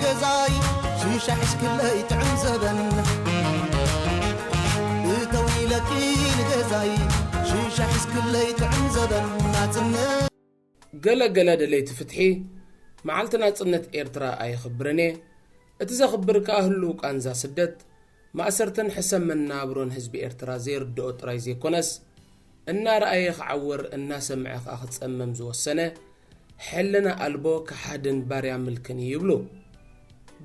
نجزاي شيشة حسكلي تعمزبن بتويلك نجزاي شيشة حسكلي تعمزبن ناتنا قلا دلي تفتحي معلتنا صنت إيرترا أي خبرني اتزخبرك أهلو كأنزا سدت ما أسرتن حسن من نابرون حزب إيرترا زير دوت رايزي كونس النار أيخ عور الناس معيخ أخذ سمم زو السنة حلنا ألبو كحدن باريا ملكني يبلو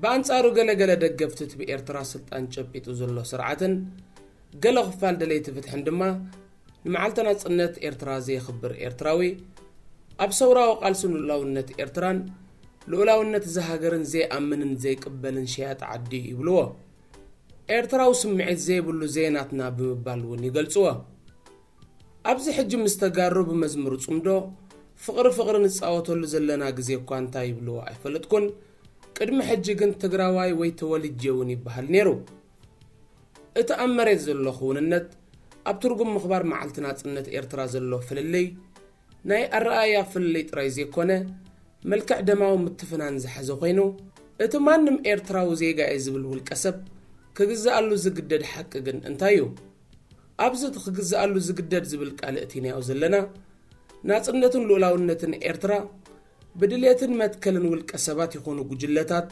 بانصارو قلا دقفتت بإيرترا سلطان جبيتو زلو سرعتن قلا غفال دلي تفتح عندما معلتنا صنت إيرترا زي خبر إيرتراوي أبصورا وقالسون لولاونت إيرتران لولاونت زهاجرن زي أمنن زي قبلن شيات عدي يبلوه إيرتراو سمعت زي بلو زيناتنا بمبالون يقلصوه أبزي حج مستقارو بمزمر صمدو فقر نتصاوتو لزلنا غزي كوانتا يبلوه أيفلتكن قدم حجيغن تግራዋይ ወይ ተወልጄውን ይባሃል ነይሩ እተአመረት ዘሎ ኹንነት ኣብ ትርጉም ምኽባር መዓልትና ጽነት ኤርትራ ዘሎ ፍልልይ ናይ ኣረኣያ ፍልልይ ጥራይ ዘይኮነ መልክዕ ደማው ምትፍናን ዝሓዘ ኮይኑ እቲ ማንም ኤርትራዊ ዜጋ ዝብል ውልቀሰብ ክግዛኣሉ ዝግደድ ሓቂ ግን እንታዩ ኣብዚ ክግዛኣሉ ዝግደድ ዝብል ቃልእቲ ናዮ ዘለና ናጽነትን ሉላውነትን ኤርትራ بدليتن متكلن والكسبات يكونوا جلتات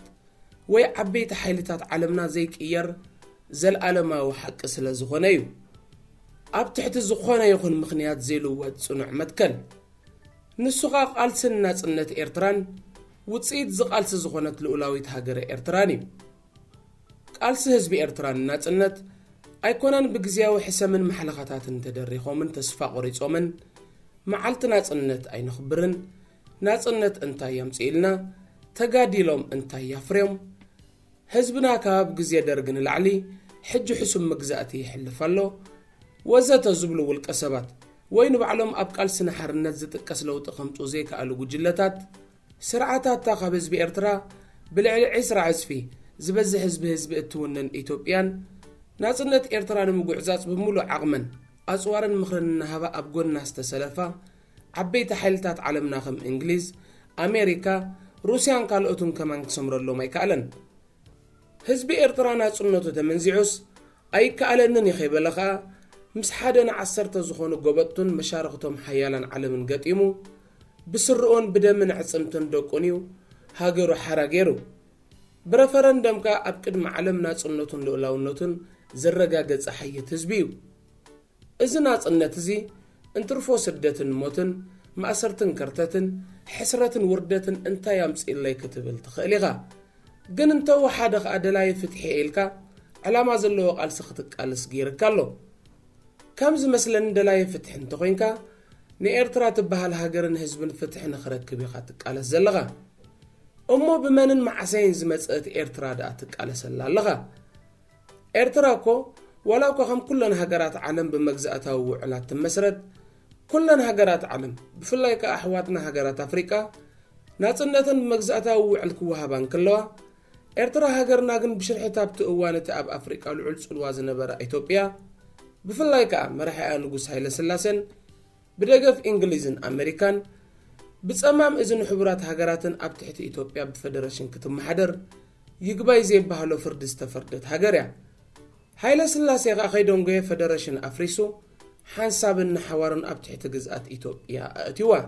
ويعبيت حيلتات عالمنا زي كير زل عالما وحق سلازخونيو اب تحت الزخونه يكون مخنيات زيلو وصنع متكل نسوقا قالسن ناصنت إيرتران وتصيد زقالس زخونت لولاويت هاجر إيرتراني قالس حزب إيرتران ناصنت ايكونن بغزياو حسمن محلقاتن تدريخومن تسفا قريصومن معلتنا ناصنت اي نخبرن ناصنت انتا يمصيلنا تغاديلوم انتا يفريم حزبنا كاب غزي درغن العلي حج حسم مغزاتي يحلفالو وزت زبلو والقسبات وين بعلم ابقال سنحرنت زتقسلو تخمطو زي كالو جلتات سرعاتات تاخب حزب إيرترا بالعلي عسر عزفي زبز حزب اتونن ايتوبيان ناصنت إيرترا نمغعزات بمولو عقمن اصوارن مخرن هبا ابغون ناس تسلفا عبيت حيلتات عالمنا خم إنجليز أمريكا روسيان قالوتون كمان سمرلو ما يكالن حزب إيرترا ناصنتو تمنزيعوس أي كالنن يخيبلخا مسحادن عصرت زخونو غوبتون مشارختهم حيالان عالمن قطيمو بسرؤون بدمن عصمتن دوقونيو هاجرو حراغيرو برفرندم كا أبقد معلم ناصنتون لولاونتون زرغاغص حيت حزبيو إذا ناصنتزي انترفو سدتن موتن مأسرتن كرتتن حسرتن وردتن انتا يامص إلي كتبل تخيليغا جن انتو حادق أدلاي فتحي إلكا علامة زلو قال سختك قالس جيركالو كمز مثلا دلاي فتح انتوينكا نيرترا تبهال هاجرن حزبن فتح نخركب يخاتك قالس زلغا أمو بمنن معسين زمصت إيرترا داتك قالس لالغا إيرتراكو ولو كهم كلن هاجرات عالم بمجزأتها وعلات تمسرد كلن هاجرات عالم بفلايك أحواتنا هاجرات أفريقيا ناصنتن بمجزأتها وعلك وهبان كلها إيرترا هاجرنا جن بشرحتها بتقوانة أب أفريقيا العلس الوازن برا إثيوبيا بفلايك مرحى نجوس هايل سلاسن بدقف إنجليزن أمريكان بتصمم إذن حبرات هاجراتن أب تحت إثيوبيا بفدرشن كتم محدر يقباي زي بهالو فرد استفردت هاجريا هايل سلاسي غاخيدون جاي فدرشن أفريسو حنسابن حوارن أب تحت جزءات إثيوبيا أتيوا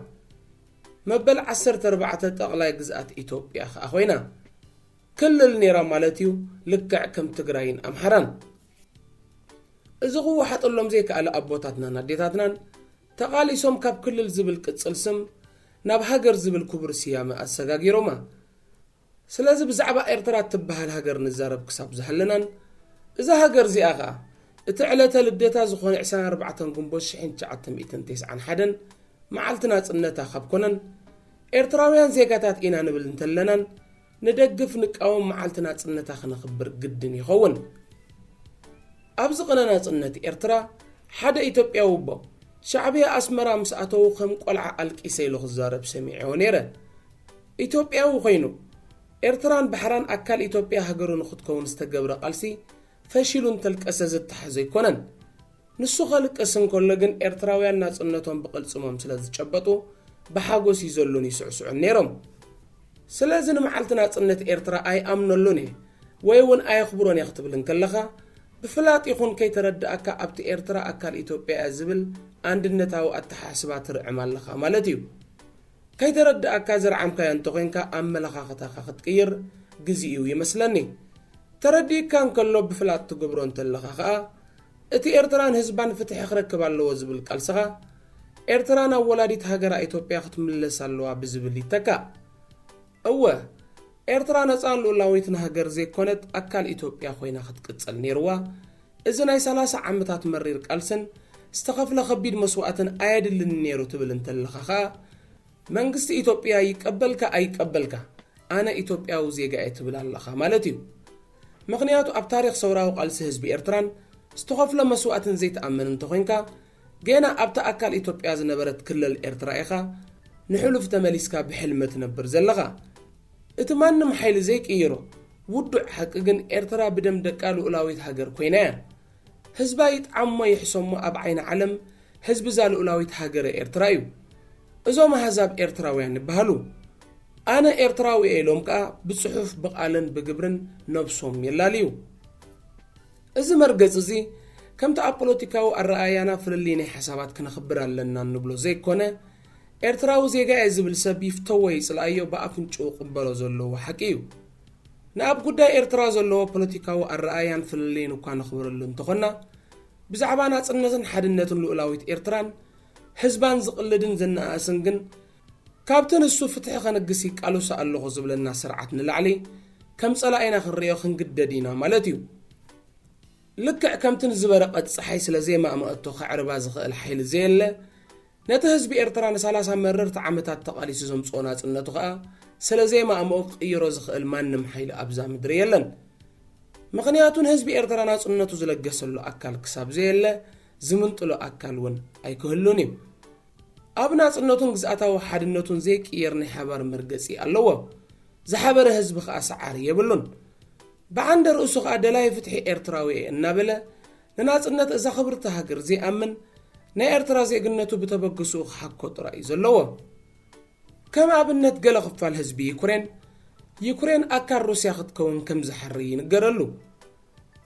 مبل 14 تقلاي جزءات إثيوبيا أخوينا كل النيرا مالتيو لكع كم تجراين أمحران إذا هو حط لهم زي كألا أبوتاتنا نديتاتنا تقالي سوم كاب كل الزبل كتسلسم نبهاجر زبل كبر سيامة السجاجي روما سلازم زعبا إيرترا تبها الهاجر نزارب كساب زحلنا إذا هاجر زي أغا اتعلتا لديتا زخون عسان 4 قنبوش حين تعتم إتنتيس عن حدن معالتنا صنتا خبكونن إيرتراويان زيكاتات إنا نبل انتلنن ندقف نقاوم معالتنا صنتا خنخبر قدن يخون أبزقنا صنت إيرترا حدا إثيوبيا وبو شعبية أسمرا مسأتو خم قلع الكيسيلو خزارب سميعي ونيرا إثيوبيا وخينو إيرتران بحران أكال إثيوبيا هاجرون خدكون استقبر قلسي فشيلون تلك أساز التحزي كونن نسو خلق أسن كولغن إيرتراويان ناس أنتهم بقل سمام سلاز تشبطو بحاقوس يزولون يسعسعون نيرم ስለዚህ ንመዓልቲ ናጽነት ኤርትራ ኣይኣምነሉን ወይ እውን ኣይኽብሮን ይኽትብልን ከለኻ ብፍላጥ ይኹን ከይተረዳእካ ኣብቲ ኤርትራ ኣካል ኢትዮጵያ ዝብል አንድነታዊ ኣተሓስባ ትርዕም ኣለኻ ማለት እዩ ከይተረዳእካ ዝረዓምካዮ እንተኾንካ ኣመለኻኽታኻ ክትቅይር ግዜኡ ይመስለኒ ተረዲእካ እንከሎ ብፍላጥ ትገብሮ እንተለኻ ከዓ እቲ ኤርትራን ህዝባን ፍትሒ ክረክብ ኣለዎ ዝብል ቃልስኻ ኤርትራ ናብ ወላዲት ሃገራ ኢትዮጵያ ክትምለስ ኣለዋ ብዝብል ይተካ እወ ኤርትራ ነፃን ልኡላዊትን ሃገር ዘይኮነት ኣካል ኢትዮጵያ ኮይና ክትቅፅል ነይርዋ እዚ ናይ 30 ዓመታት መሪር ቃልስን ዝተኸፍለ ከቢድ መስዋዕትን ኣየድልን ነይሩ ትብል እንተለኻ ከዓ መንግስቲ ኢትዮጵያ ይቀበልካ ኣይቀበልካ ኣነ ኢትዮጵያዊ ዜጋ እየ ትብል ኣለኻ ማለት እዩ ምክንያቱ ኣብ ታሪክ ሰውራዊ ቃልሲ ህዝቢ ኤርትራን ዝተኸፍለ መስዋዕትን ዘይተኣመን እንተኾንካ ገና ኣብታ ኣካል ኢትዮጵያ ዝነበረት ክልል ኤርትራ ኢኻ ንሕሉፍ ተመሊስካ ብሕልመት ነበር ዘለኻ እቲ ማንም ሓይሊ ዘይቅይሮ ውዱዕ ሓቂ ግን ኤርትራ ብደም ደቃ ልኡላዊት ሃገር ኮይና እያ ህዝባ ይጥዓሞ ይሕሰሞ ኣብ ዓይኒ ዓለም ህዝቢ ዛ ልኡላዊት ሃገር ኤርትራ እዩ እዞም ኣህዛብ ኤርትራውያን ይበሃሉ ኣነ ኤርትራዊ ኢሎም ከዓ ብጽሑፍ ብቃልን ብግብርን ነብሶም የላልዩ እዚ መርገጽ እዚ ከምቲ ኣብ ፖለቲካዊ ኣረኣያና ፍልልይ ናይ ሓሳባት ክነኽብር ኣለና እንብሎ ዘይኮነ ኤርትራዊ ዜጋ እየ ዝብል ሰብ ይፍተወ ይጽልኣዮ ብኣፍንጭኡ ቅበሎ ዘለዎ ሓቂ እዩ ንኣብ ጉዳይ ኤርትራ ዘለዎ ፖለቲካዊ ኣረኣያን ፍልልይን እኳ ነኽብረሉ እንተኾና ብዛዕባ ናጽነትን ሓድነትን ልኡላዊት ኤርትራን ህዝባን ዝቕልድን ዘነኣስን ግን ካብቲ ንሱ ፍትሒ ኸነግሲ ቃልሱ ኣለኹ ዝብለና ስርዓት ንላዕሊ ከም ጸላኢና ክንሪኦ ክንግደድ ኢና ማለት እዩ ልክዕ ከምትን ዝበረቐት ፀሓይ ስለ ዘይማእመአቶ ከዕርባ ዝኽእል ሓይሊ ዘየለ ነቲ ህዝቢ ኤርትራ ን30 መረርቲ ዓመታት ተቓሊሱ ዘምጽኦ ናጽነቱ ከዓ ስለ ዘይማእመኦ ቅይሮ ዝኽእል ማንም ሓይሊ ኣብዛ ምድሪ የለን ምክንያቱን ህዝቢ ኤርትራ ናጽነቱ ዝለገሰሉ ኣካል ክሳብ ዘየለ ዝምንጥሎ ኣካል እውን ኣይክህሉን እዩ ኣብ ናጽነቱን ግዝኣታዊ ሓድነቱን ዘይቅየር ናይ ሓባር መርገጺ ኣለዎ ዝሓበረ ህዝቢ ከዓ ሰዓሪ የብሉን ብዓንደ ርእሱ ከዓ ደላይ ፍትሒ ኤርትራዊ እናበለ ንናጽነት እዛ ኽብርቲ ሃገር ዘይኣምን ናይ ኤርትራ ዜግነቱ ብተበግሱ ክሓኮ ጥራይ ዘለዎ ከም ኣብነት ገለ ክፋል ህዝቢ ዩክሬን ኣካል ሩስያ ክትከውን ከም ዝሓሪ ይንገረሉ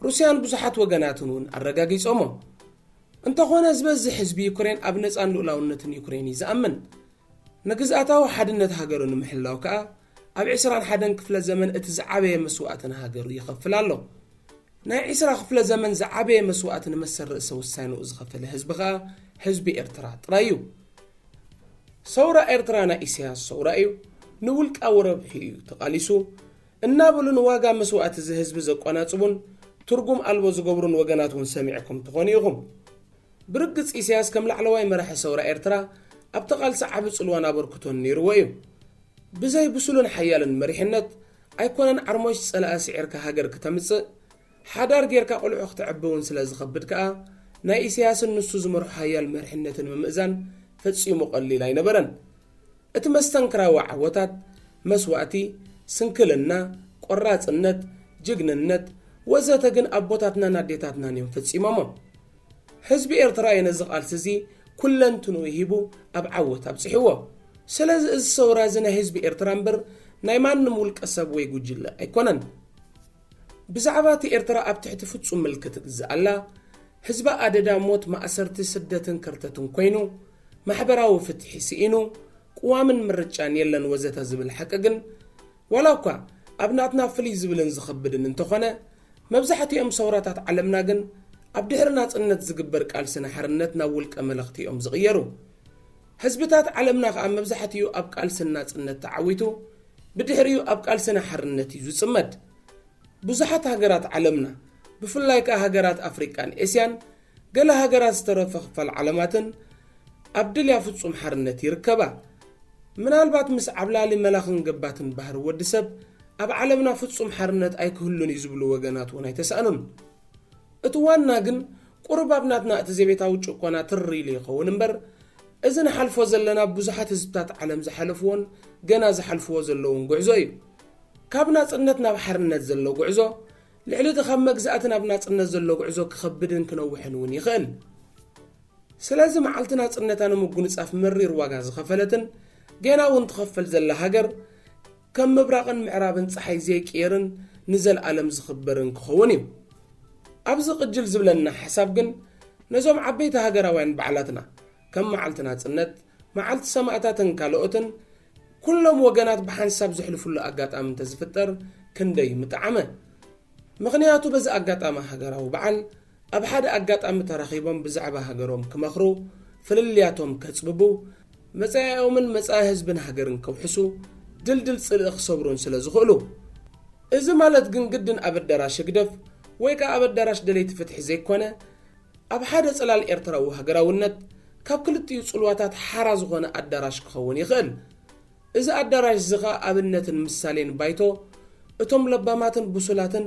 ሩስያን ብዙሓት ወገናትን እውን ኣረጋጊጾሞ እንተኾነ ዝበዝሕ ህዝቢ ዩክሬን ኣብ ነፃን ልኡላውነትን ዩክሬን ይዝኣምን ንግዝኣታዊ ሓድነት ሃገሩ ንምሕላው ከዓ ኣብ 21 ክፍለ ዘመን እቲ ዝዓበየ መስዋዕትን ሃገሩ ይኸፍል ኣሎ ናይ 20 ክፍለ ዘመን ዝዓበየ መስዋዕትን መሰል ርእሰ ውሳኔኡ ዝኸፈለ ህዝቢ ከዓ ህዝቢ ኤርትራ ጥራይ እዩ ሰውራ ኤርትራ ናይ ኢሳያስ ሰውራ እዩ ንውልቃዊ ረብሒ እዩ ተቓሊሱ እናበሉ ንዋጋ መስዋዕቲ እዚ ህዝቢ ዘቆናጽቡን ትርጉም ኣልቦ ዝገብሩን ወገናት እውን ሰሚዕኩም ትኾኑ ኢኹም ብርግጽ ኢሳያስ ከም ላዕለዋይ መራሒ ሰውራ ኤርትራ ኣብ ተቓልሲ ዓቢ ጽልዋን ኣበርክቶን ነይርዎ እዩ ብዘይ ብሱሉን ሓያልን መሪሕነት ኣይኮነን ዓርሞሽ ጸላኣ ስዒርካ ሃገር ክተምጽእ ሓዳር ጌርካ ቆልዑ ክትዕብውን ስለ ዝኸብድ ከዓ ናይ ኢሳያስን ንሱ ዝመርሑ ሓያል መሪሕነትን ምምእዛን ፈጺሙ ቀሊል ኣይነበረን እቲ መስተንክራዊ ዓወታት መስዋዕቲ ስንክልና ቆራጽነት ጅግንነት ወዘተ ግን ኣቦታትናን ኣዴታትናን እዮም ፈጺሞሞ ህዝቢ ኤርትራ ነዚ ቃልሲ እዚ ኩለንትኑ ይሂቡ ኣብ ዓወት ኣብጽሕዎ ስለዚ እዚ ሰውራ እዚ ናይ ህዝቢ ኤርትራ እምበር ናይ ማንም ውልቀ ሰብ ወይ ጉጅለ ኣይኮነን ብዛዕባ እቲ ኤርትራ ኣብ ትሕቲ ፍጹም ምልክት ትግዛኣላ ህዝባ ኣደዳ ሞት ማእሰርቲ ስደትን ከርተትን ኮይኑ ማሕበራዊ ፍትሒ ስኢኑ ቅዋምን ምርጫን የለን ወዘተ ዝብል ሓቂ ግን ዋላ እኳ ኣብ ናትና ፍልይ ዝብልን ዝኸብድን እንተኾነ መብዛሕትኦም ሰውራታት ዓለምና ግን ኣብ ድሕሪ ናጽነት ዝግበር ቃልስና ሓርነት ናብ ውልቀ መልእኽቲ እዮም ዝቕየሩ ህዝብታት ዓለምና ከዓ መብዛሕትኡ ኣብ ቃልስና ናጽነት ተዓዊቱ ብድሕሪኡ ኣብ ቃልስና ሓርነት እዩ ዝጽመድ ብዙሓት ሃገራት ዓለምና ብፍላይ ከዓ ሃገራት ኣፍሪቃን ኤስያን ገለ ሃገራት ዝተረፈ ክፋል ዓለማትን ኣብ ድልያ ፍጹም ሓርነት ይርከባ ምናልባት ምስ ዓብላሊ መላኽን ገባትን ባህር ወዲ ሰብ ኣብ ዓለምና ፍጹም ሓርነት ኣይክህሉን እዩ ዝብሉ ወገናት እውን ኣይተሰኣኑን እቲ ዋና ግን ቁርባብናትና እቲ ዘቤታዊ ጭቆና ትርኢሉ ይኸውን እምበር እዚ ንሓልፎ ዘለና ብዙሓት ህዝብታት ዓለም ዝሓለፍዎን ገና ዝሓልፍዎ ዘለውን ጉዕዞ እዩ ካብ ናጽነት ናብ ሓርነት ዘሎ ጉዕዞ ልዕሊ እቲ ካብ መግዛእቲ ናብ ናጽነት ዘሎ ጉዕዞ ክኸብድን ክነውሕን እውን ይኽእል ስለዚ መዓልቲ ናጽነታ ንምጉንጻፍ መሪር ዋጋ ዝኸፈለትን ገና እውን ትኸፈል ዘላ ሃገር ከም ምብራቕን ምዕራብን ፀሓይ ዘይቀየርን ንዘል ዓለም ዝኽበርን ክኸውን እዩ ኣብዚ ቅጅል ዝብለና ሓሳብ ግን ነዞም ዓበይቲ ሃገራውያን በዓላትና ከም መዓልቲ ናጽነት መዓልቲ ሰማዕታትን ካልኦትን ኩሎም ወገናት ብሓንሳብ ዝሕልፉሉ ኣጋጣሚ እንተዝፍጠር ክንደይ ምጣዕመ ምኽንያቱ በዚ ኣጋጣሚ ሃገራዊ በዓል ኣብ ሓደ ኣጋጣሚ ተራኺቦም ብዛዕባ ሃገሮም ክመኽሩ ፍልልያቶም ከጽብቡ መጻያዮምን መጻኢ ህዝብን ሃገርን ከውሕሱ ድልድል ጽልኢ ክሰብሩን ስለ ዝኽእሉ እዚ ማለት ግን ግድን ኣብ ኣዳራሽ ግደፍ ወይ ከዓ ኣብ ኣዳራሽ ደለይቲ ፍትሒ ዘይኮነ ኣብ ሓደ ጽላል ኤርትራዊ ሃገራውነት ካብ ክልቲኡ ጽልዋታት ሓራ ዝኾነ ኣዳራሽ ክኸውን ይኽእል እዚ ኣዳራሽ ዝኻ ኣብነትን ምሳሌን ባይቶ እቶም ለባማትን ብሱላትን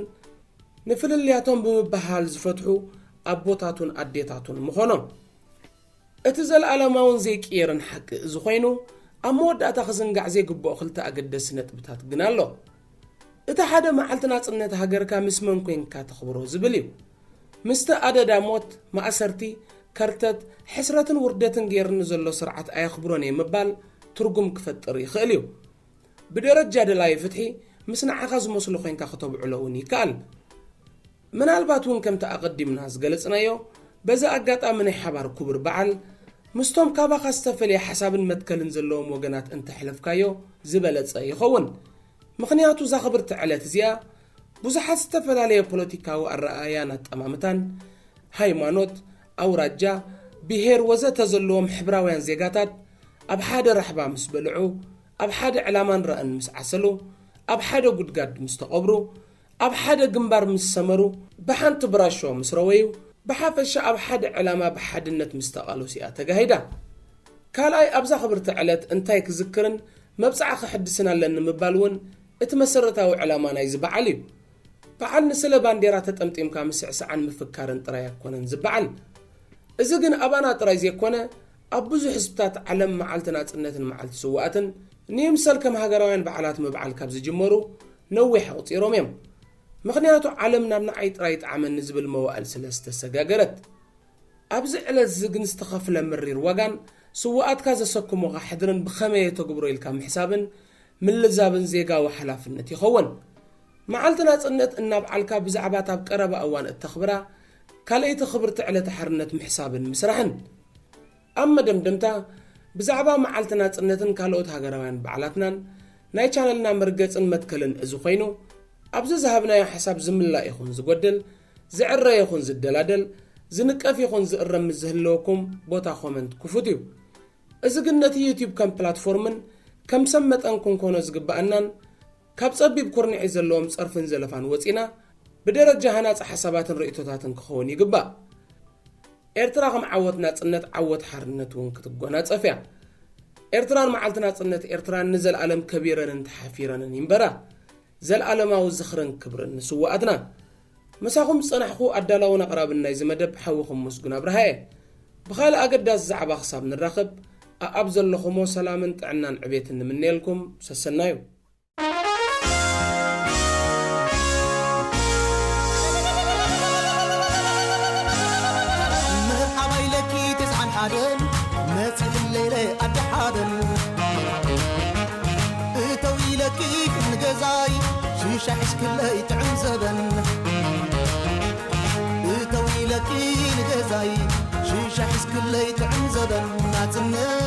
ንፍልልያቶም ብምባሃል ዝፈትሑ ኣቦታቱን ኣዴታቱን ምኾኖም እቲ ዘለዓለማውን ዘይቀየርን ሓቂ እዚ ኮይኑ ኣብ መወዳእታ ክዝንጋዕ ዘይግብኦ ክልተ ኣገደስቲ ነጥብታት ግን ኣሎ እቲ ሓደ መዓልቲ ናጽነት ሃገርካ ምስ መን ኮንካ ተኽብሮ ዝብል እዩ ምስቲ ኣደዳ ሞት ማእሰርቲ ከርተት ሕስረትን ውርደትን ጌርኒ ዘሎ ስርዓት ኣየኽብሮን ምባል ትርጉም ክፈጥር ይኽእል እዩ ብደረጃ ደላይ ፍትሒ ምስ ንዓኻ ዝመስሉ ኮንካ ከተብዕሎ እውን ይከኣል ምናልባት እውን ከምቲ ኣቐዲምና ዝገለጽናዮ በዛ ኣጋጣሚ ናይ ሓባር ክቡር በዓል ምስቶም ካባኻ ዝተፈልየ ሓሳብን መትከልን ዘለዎም ወገናት እንተሕለፍካዮ ዝበለጸ ይኸውን ምኽንያቱ ዛኽብርቲ ዕለት እዚኣ ብዙሓት ዝተፈላለየ ፖለቲካዊ ኣረኣያን ኣጠማምታን ሃይማኖት ኣውራጃ ብሄር ወዘተ ዘለዎም ሕብራውያን ዜጋታት ኣብ ሓደ ረሕባ ምስ በልዑ ኣብ ሓደ ዕላማን ረአን ምስ ዓሰሉ ኣብ ሓደ ጉድጋድ ምስ ተቐብሩ ኣብ ሓደ ግንባር ምስ ሰመሩ ብሓንቲ ብራሾ ምስ ረወዩ ብሓፈሻ ኣብ ሓደ ዕላማ ብሓድነት ምስ ተቓለሱ እያ ተጋሂዳ ካልኣይ ኣብዛ ኽብርቲ ዕለት እንታይ ክዝክርን መብጻዕ ክሕድስን ኣለኒ ምባል እውን እቲ መሰረታዊ ዕላማ ናይ ዝበዓል እዩ በዓል ንስለ ባንዴራ ተጠምጢምካ ምስዕስዓን ምፍካርን ጥራይ ኣይኮነን ዝበዓል እዚ ግን ኣባና ጥራይ ዘይኮነ ኣብ ብዙሕ ህዝብታት ዓለም መዓልቲ ናጽነትን መዓልቲ ስዋኣትን ንይምሰል ከም ሃገራውያን በዓላት ምብዓል ካብ ዝጅመሩ ነዊሕ ኣቝፂሮም እዮም ምኽንያቱ ዓለም ናብ ንዓይ ጥራይ ጣዕመኒ ዝብል መዋእል ስለ ዝተሰጋገረት ኣብዚ ዕለት ዝግን ዝተኸፍለ ምሪር ዋጋን ስዋኣትካ ዘሰክሙኻ ሕድርን ብኸመይ ተግብሮ ኢልካ ምሕሳብን ምልዛብን ዜጋዊ ሓላፍነት ይኸውን መዓልቲ ናጽነት እናብዓልካ ብዛዕባ ኣብ ቀረባ እዋን እተኽብራ ካልአይቲ ኽብርቲ ዕለት ሓርነት ምሕሳብን ምስራሕን ኣብ መደምደምታ ብዛዕባ መዓልቲ ናጽነትን ካልኦት ሃገራውያን በዓላትናን ናይ ቻነልና መርገጽን መትከልን እዚ ኮይኑ ኣብዚ ዝሃብናዮ ሓሳብ ዝምላእ ይኹን ዝጎድል ዝዕረ ይኹን ዝደላደል ዝንቀፍ ይኹን ዝእረም ዝህልወኩም ቦታ ኮመንት ክፉት እዩ እዚ ግን ነቲ ዩቲዩብ ከም ፕላትፎርምን ከም ሰብ መጠን ክንኮኖ ዝግባአናን ካብ ጸቢብ ኩርኒዒ ዘለዎም ጸርፍን ዘለፋን ወፂና ብደረጃ ሃናጽ ሓሳባትን ርእቶታትን ክኸውን ይግባእ ኤርትራ ከም ዓወት ናጽነት ዓወት ሓርነት እውን ክትጎናጸፍ እያ ኤርትራን መዓልቲ ናጽነት ኤርትራን ንዘለዓለም ከቢረንን ተሓፊረንን ይንበራ ዘለዓለማዊ ዝኽርን ክብርን ንስዋኣትና መሳኹም ጽናሕኹ ኣዳላውን ኣቕራብን ናይ ዝመደብ ሓዊኹም ምስጉን ኣብርሃየ ብኻልእ ኣገዳስ ዛዕባ ክሳብ ንራኸብ ኣብ ዘለኹሞ ሰላምን ጥዕናን ዕቤትን ንምንየልኩም ሰሰናዩ حادن ماتي الليلة قد حادن طويلة كيف نجزاي شيشة حس كله يتعن زبن طويلة كيف نجزاي شيشة حس كله يتعن زبن